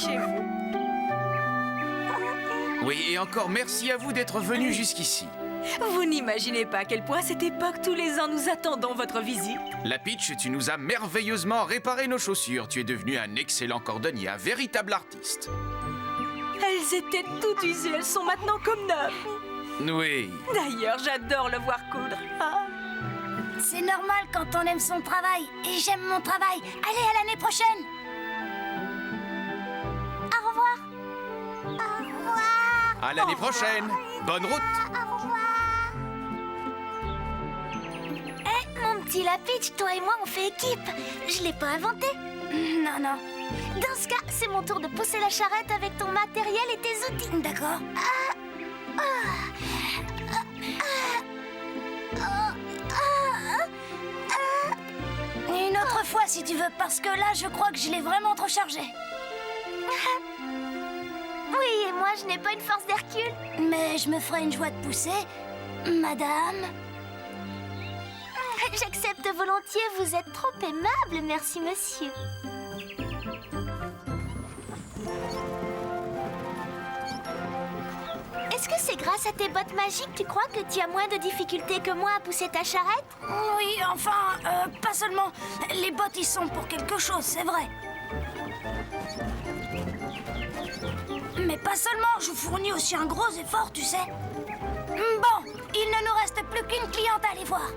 chez vous. Oui, et encore merci à vous d'être venus jusqu'ici. Vous n'imaginez pas à quel point à cette époque, tous les ans, nous attendons votre visite. La Peach, tu nous as merveilleusement réparé nos chaussures. Tu es devenu un excellent cordonnier, un véritable artiste. Elles étaient toutes usées, elles sont maintenant comme neuves. Oui. D'ailleurs, j'adore le voir coudre. Ah. C'est normal quand on aime son travail. Et j'aime mon travail. Allez, à l'année prochaine. Au revoir. Au revoir. À l'année prochaine. Bonne route. Au revoir. Eh, mon petit Lapitch, toi et moi, on fait équipe. Je l'ai pas inventé. Non, non. Dans ce cas, c'est mon tour de pousser la charrette avec ton matériel et tes outils. D'accord. Une autre fois, si tu veux, parce que là, je crois que je l'ai vraiment trop chargé. Oui, et moi, je n'ai pas une force d'Hercule. Mais je me ferai une joie de pousser, madame. J'accepte volontiers, vous êtes trop aimable, merci, monsieur. Est-ce que c'est grâce à tes bottes magiques, tu crois que tu as moins de difficultés que moi à pousser ta charrette? Oui, enfin, pas seulement. Les bottes y sont pour quelque chose, c'est vrai. Mais pas seulement, je fournis aussi un gros effort, tu sais. Bon, il ne nous reste plus qu'une cliente à aller voir.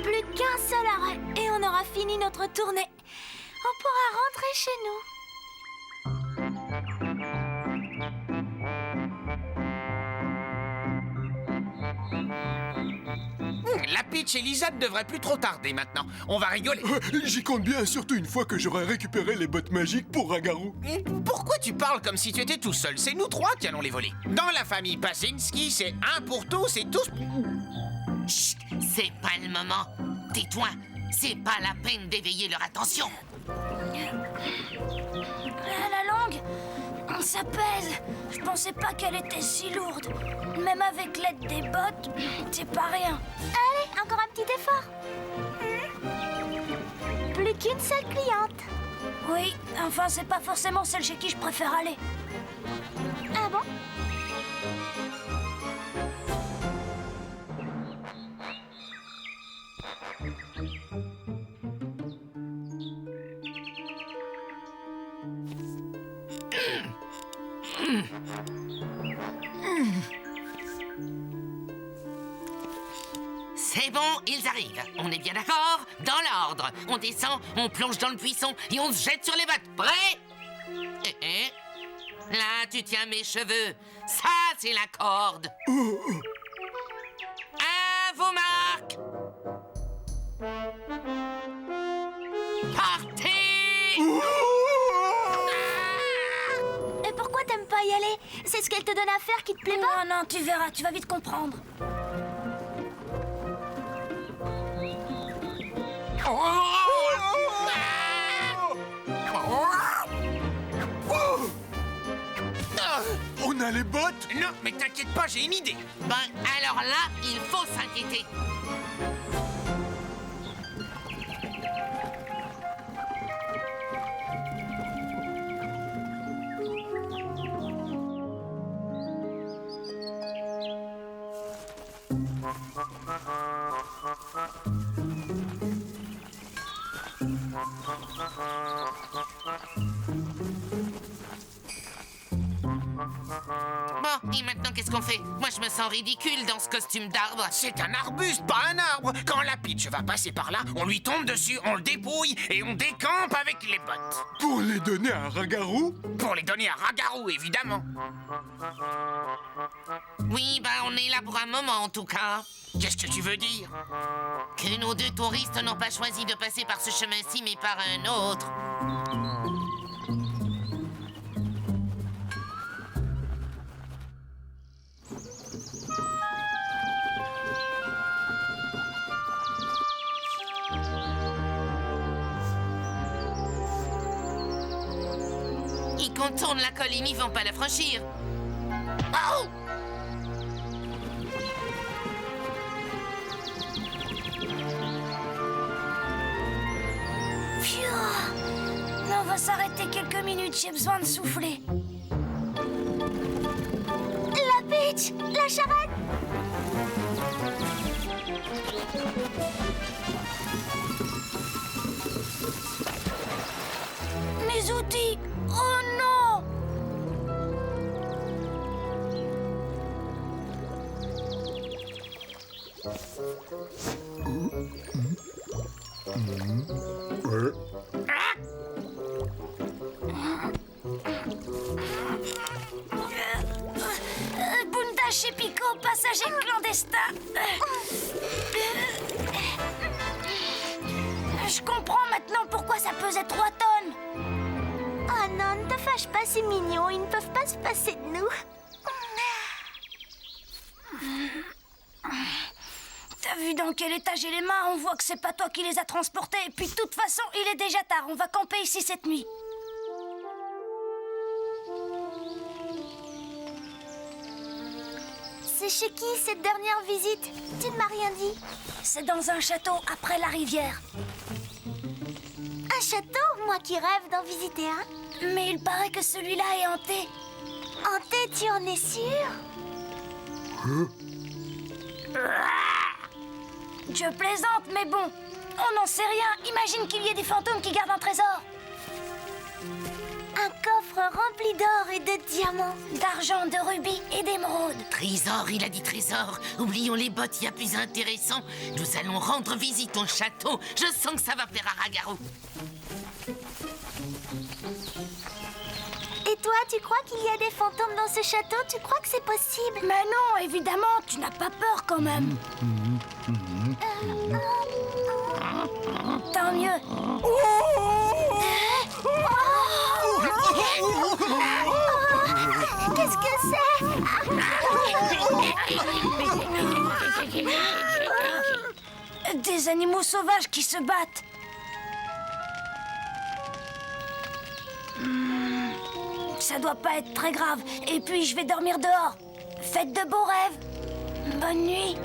Plus qu'un seul arrêt et on aura fini notre tournée. On pourra rentrer chez nous. La Peach et Lisa ne devraient plus trop tarder maintenant. On va rigoler. J'y compte bien, surtout une fois que j'aurai récupéré les bottes magiques pour Ragarou. Pourquoi tu parles comme si tu étais tout seul? C'est nous trois qui allons les voler. Dans la famille Pasinski, c'est un pour tous et tous... Chut, c'est pas le moment. Tais-toi, c'est pas la peine d'éveiller leur attention. La langue, ça pèse. Je pensais pas qu'elle était si lourde. Même avec l'aide des bottes, c'est pas rien. Allez, encore un petit effort. Plus qu'une seule cliente. Oui, enfin, c'est pas forcément celle chez qui je préfère aller. Ah bon? C'est bon, ils arrivent. On est bien d'accord? Dans l'ordre. On descend, on plonge dans le buisson et on se jette sur les bottes. Prêt? Là, tu tiens mes cheveux. Ça, c'est la corde. À vos marques. Partez! Et pourquoi t'aimes pas y aller? C'est ce qu'elle te donne à faire qui te plaît pas? Non, non, tu verras, tu vas vite comprendre. On a les bottes? Non, mais t'inquiète pas, j'ai une idée. Ben, alors là, il faut s'inquiéter. Bon, et maintenant, qu'est-ce qu'on fait? Moi, je me sens ridicule dans ce costume d'arbre. C'est un arbuste, pas un arbre. Quand la Peach va passer par là, on lui tombe dessus, on le dépouille et on décampe avec les bottes. Pour les donner à Ragarou? Pour les donner à Ragarou, évidemment. Oui, ben, on est là pour un moment, en tout cas. Qu'est-ce que tu veux dire? Que nos deux touristes n'ont pas choisi de passer par ce chemin-ci, mais par un autre. Ils contournent la colline, ils vont pas la franchir. Oh! Phew. va s'arrêter quelques minutes, j'ai besoin de souffler. La Peach, la charrette. Mes outils. Oh non. Bundache et Pico, passagers clandestins. Je comprends maintenant pourquoi ça pesait 3 tonnes. Oh non, ne te fâche pas, c'est mignon. Ils ne peuvent pas se passer de nous. T'as vu dans quel état j'ai les mains? On voit que c'est pas toi qui les as transportés. Et puis de toute façon, il est déjà tard. On va camper ici cette nuit. C'est chez qui cette dernière visite? Tu ne m'as rien dit. C'est dans un château après la rivière. Un château? Moi qui rêve d'en visiter un. Mais il paraît que celui-là est hanté. Hanté, tu en es sûr? Je plaisante, mais bon, on n'en sait rien. Imagine qu'il y ait des fantômes qui gardent un trésor. Un coffre rempli d'or et de diamants. D'argent, de rubis et d'émeraudes. Trésor, il a dit trésor. Oublions les bottes, il y a plus intéressant. Nous allons rendre visite au château. Je sens que ça va plaire à Ragaro. Et toi, tu crois qu'il y a des fantômes dans ce château? Tu crois que c'est possible? Mais non, évidemment, tu n'as pas peur quand même. Tant mieux. Qu'est-ce que c'est? Des animaux sauvages qui se battent. Ça doit pas être très grave. Et puis, je vais dormir dehors. Faites de beaux rêves. Bonne nuit.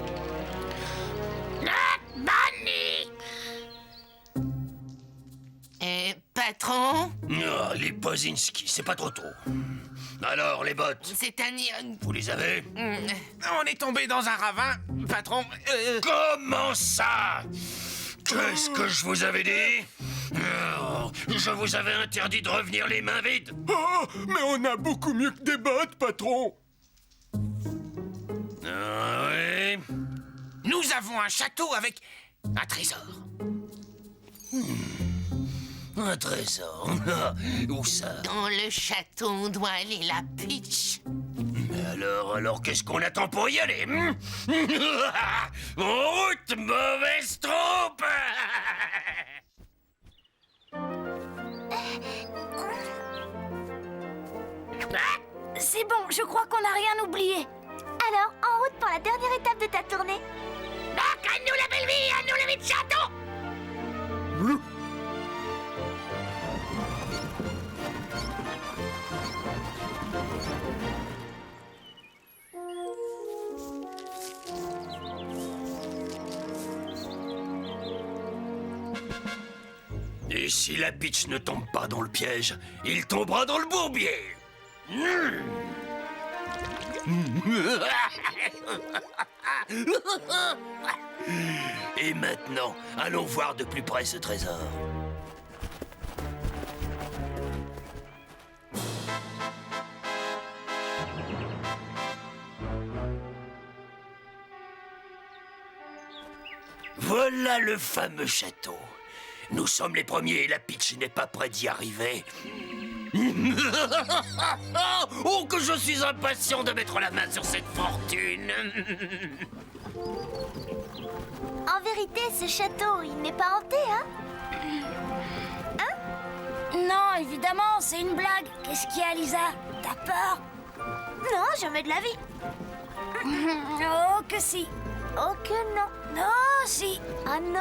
Bonne nuit. Patron? Ah, les Pozinski, c'est pas trop tôt. Alors, les bottes, C'est un... vous les avez? On est tombé dans un ravin, patron. Comment ça? Qu'est-ce que je vous avais dit? Je vous avais interdit de revenir les mains vides. Oh, mais on a beaucoup mieux que des bottes, patron. Ah oui? Nous avons un château avec un trésor. Un trésor. Où ça? Dans le château, on doit aller la Peach. Alors, qu'est-ce qu'on attend pour y aller? En route, mauvaise troupe! C'est bon, je crois qu'on n'a rien oublié. Alors, en route pour la dernière étape de ta tournée. Donc, à nous la belle vie, à nous la vie de château! Et si la Peach ne tombe pas dans le piège, il tombera dans le bourbier. Et maintenant, allons voir de plus près ce trésor. Voilà le fameux château. Nous sommes les premiers et la Peach n'est pas près d'y arriver. Oh, que je suis impatient de mettre la main sur cette fortune. En vérité, ce château, il n'est pas hanté, hein? Non, évidemment, c'est une blague. Qu'est-ce qu'il y a, Lisa? T'as peur? Non, jamais de la vie. Oh, que si. Oh que non. Oh, si. Ah non.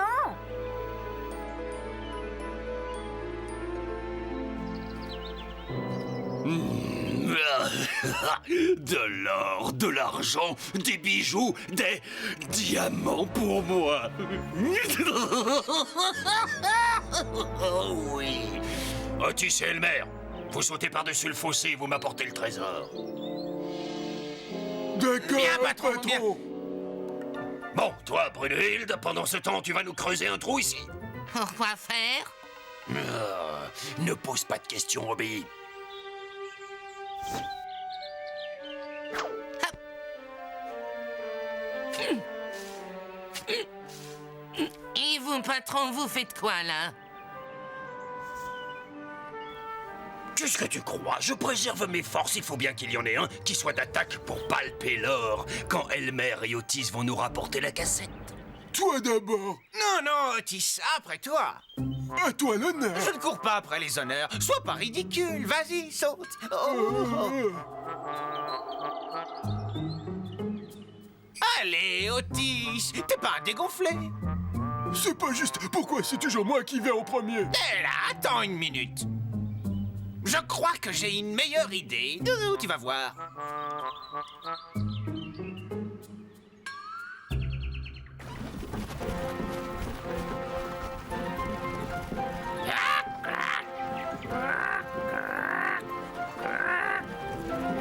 De l'or, de l'argent, des bijoux, des diamants pour moi. Oh oui. Otis et Elmer, vous sautez par-dessus le fossé et vous m'apportez le trésor. D'accord, Bien, patron, bien. Bon, toi, Brunhilde, pendant ce temps, tu vas nous creuser un trou ici. Pourquoi faire? Ne pose pas de questions, obéis. Et vous, patron, vous faites quoi, là? Qu'est-ce que tu crois? Je préserve mes forces. Il faut bien qu'il y en ait un qui soit d'attaque pour palper l'or quand Elmer et Otis vont nous rapporter la cassette. Toi d'abord. Non, non, Otis, après toi. À toi l'honneur. Je ne cours pas après les honneurs. Sois pas ridicule. Vas-y, saute. Oh. Allez, Otis, t'es pas un dégonflé. C'est pas juste. Pourquoi c'est toujours moi qui vais en premier? Hé là, attends une minute. Je crois que j'ai une meilleure idée. Tu vas voir.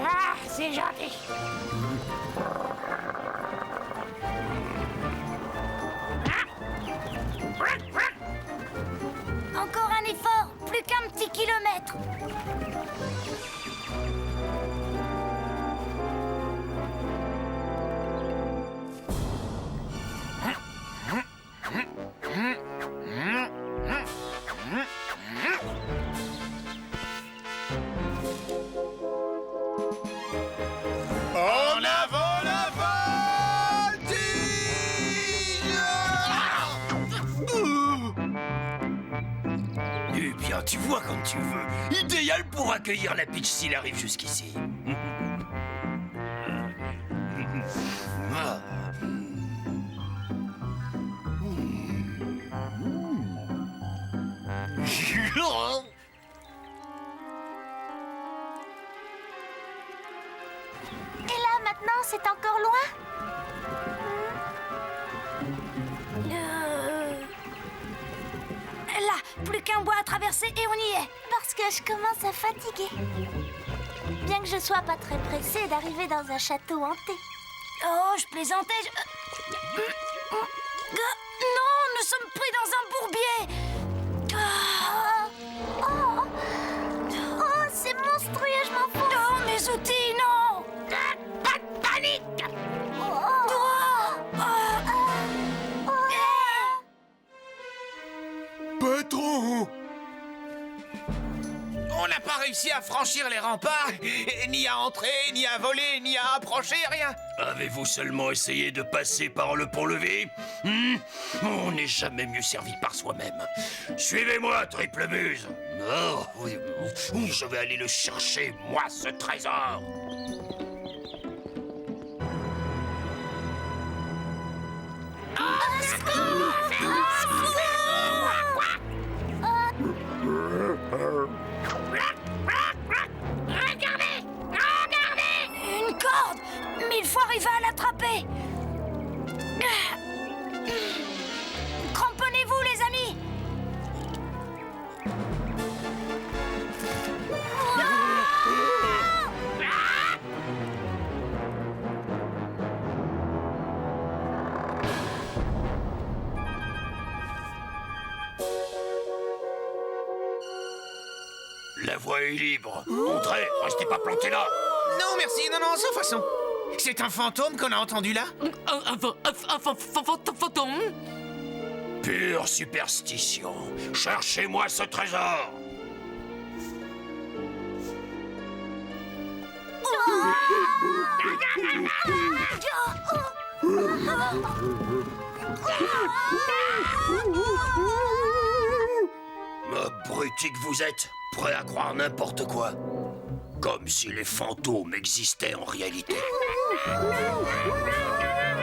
Ah, c'est gentil. Encore un effort, plus qu'un petit kilomètre. En avant la voltige! Eh bien, tu vois comme tu veux. Idéal pour accueillir la Peach s'il arrive jusqu'ici. Et là, maintenant, c'est encore loin? Là, plus qu'un bois à traverser et on y est. Parce que je commence à fatiguer. Bien que je sois pas très pressée d'arriver dans un château hanté. Oh, je plaisantais. Non, nous sommes pris dans un bourbier. Oh, c'est monstrueux, je m'en fous. Non, mes outils, non. Pas de panique! Patron. On n'a pas réussi à franchir les remparts, ni à entrer, ni à voler, ni à approcher, rien. Avez-vous seulement essayé de passer par le pont-levé? On n'est jamais mieux servi par soi-même. Suivez-moi, triple muse. Oh, oui, je vais aller le chercher, moi, ce trésor. Une corde. Mais il faut arriver à l'attraper. Cramponnez-vous, les amis. La voie est libre. Entrez, restez pas plantés là. Non, merci, non, sans façon. C'est un fantôme qu'on a entendu là? Un fantôme? Pure superstition. Cherchez-moi ce trésor. Abruti que vous êtes, prêt à croire n'importe quoi. Comme si les fantômes existaient en réalité.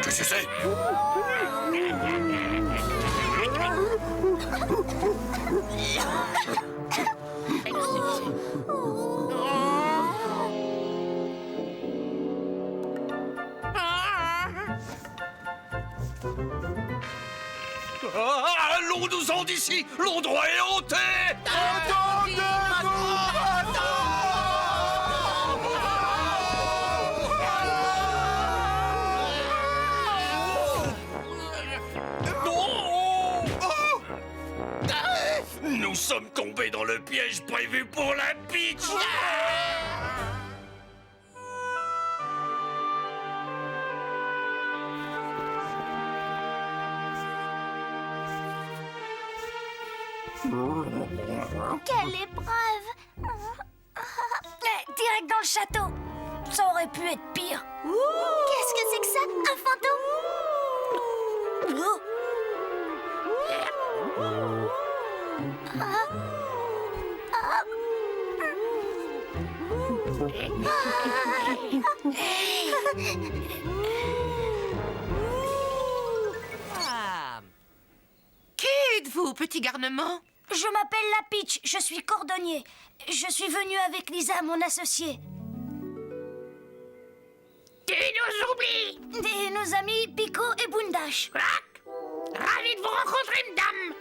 Qu'est-ce que c'est? Sortons-nous-en d'ici. L'endroit est hanté. Nous sommes tombés dans le piège prévu pour la Peach. Quelle épreuve! Direct dans le château. Ça aurait pu être pire. Qu'est-ce que c'est que ça? Un fantôme? Ah. Qui êtes-vous, petit garnement? Je m'appelle La Peach, je suis cordonnier. Je suis venu avec Lisa, mon associée. Tu nous oublies! Et nos amis Pico et Bundash. Ravi de vous rencontrer, madame!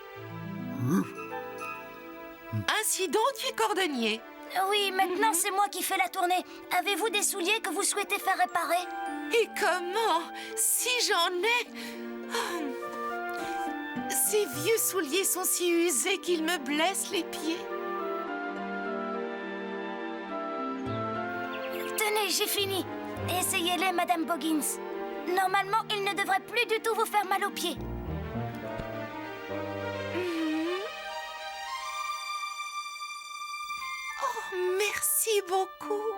Ainsi donc, tu es cordonnier. Oui, maintenant c'est moi qui fais la tournée. Avez-vous des souliers que vous souhaitez faire réparer? Et comment? Si j'en ai... Oh. Ces vieux souliers sont si usés qu'ils me blessent les pieds. Tenez, j'ai fini. Essayez-les, Madame Boggins. Normalement, ils ne devraient plus du tout vous faire mal aux pieds. Oh, merci beaucoup.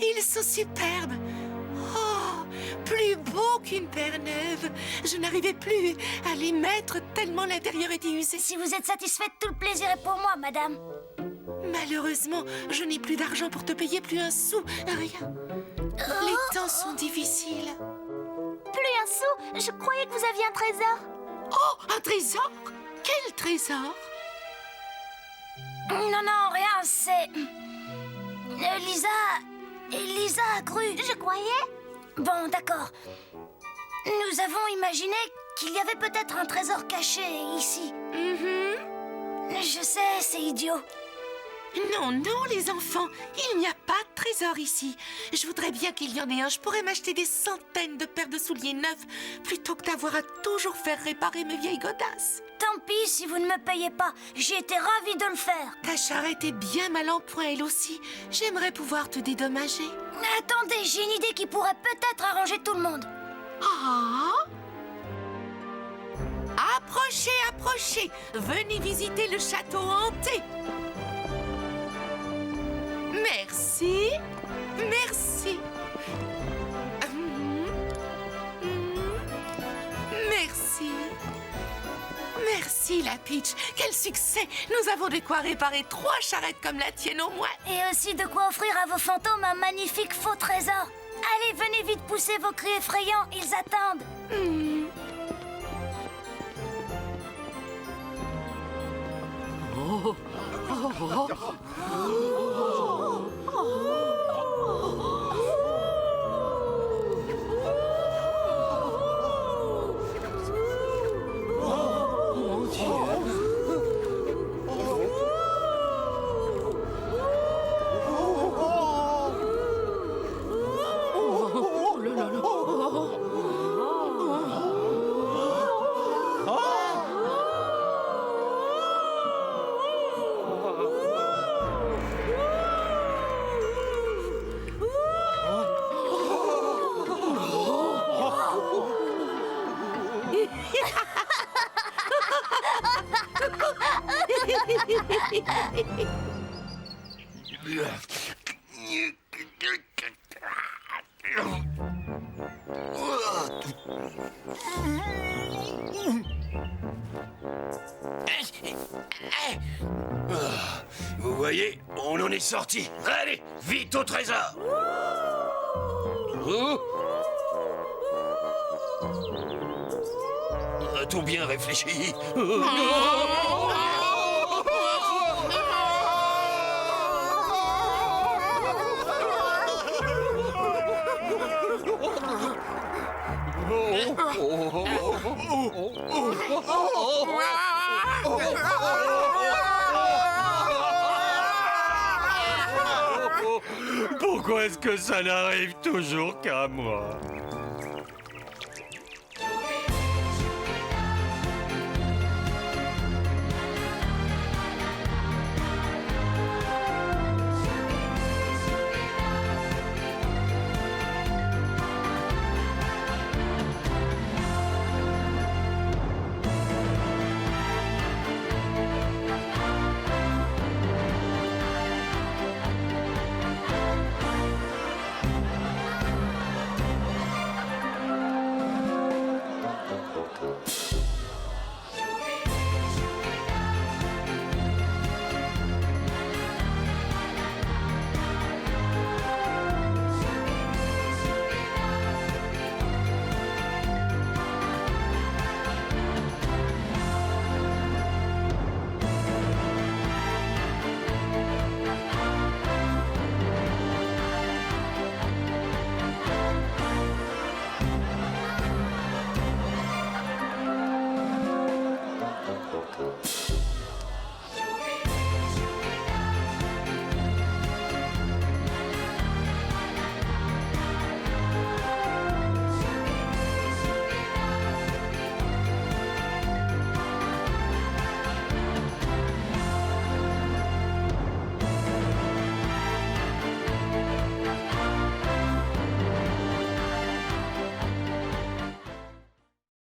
Ils sont superbes. Oh, plus beaux qu'une paire neuve. Je n'arrivais plus à les mettre tellement l'intérieur était usé. Si vous êtes satisfaite, tout le plaisir est pour moi, Madame. Malheureusement, je n'ai plus d'argent pour te payer plus un sou. Rien. Les temps sont difficiles. Plus un sou? Je croyais que vous aviez un trésor. Oh, un trésor? Quel trésor? Non, rien, c'est... Lisa a cru. Je croyais. Bon, d'accord. Nous avons imaginé qu'il y avait peut-être un trésor caché ici. Je sais, c'est idiot. Non, les enfants, il n'y a pas de trésor ici. Je voudrais bien qu'il y en ait un. Je pourrais m'acheter des centaines de paires de souliers neufs plutôt que d'avoir à toujours faire réparer mes vieilles godasses. Tant pis si vous ne me payez pas. J'ai été ravie de le faire. Ta charrette est bien mal en point, elle aussi. J'aimerais pouvoir te dédommager. Attendez, j'ai une idée qui pourrait peut-être arranger tout le monde. Ah! Approchez. Venez visiter le château hanté. Merci. Merci, la Peach. Quel succès! Nous avons de quoi réparer 3 charrettes comme la tienne au moins. Et aussi de quoi offrir à vos fantômes un magnifique faux trésor. Allez, venez vite pousser vos cris effrayants, ils attendent. Vous voyez, on en est sorti. Allez, vite au trésor. A-t-on bien réfléchi? Pourquoi est-ce que ça n'arrive toujours qu'à moi?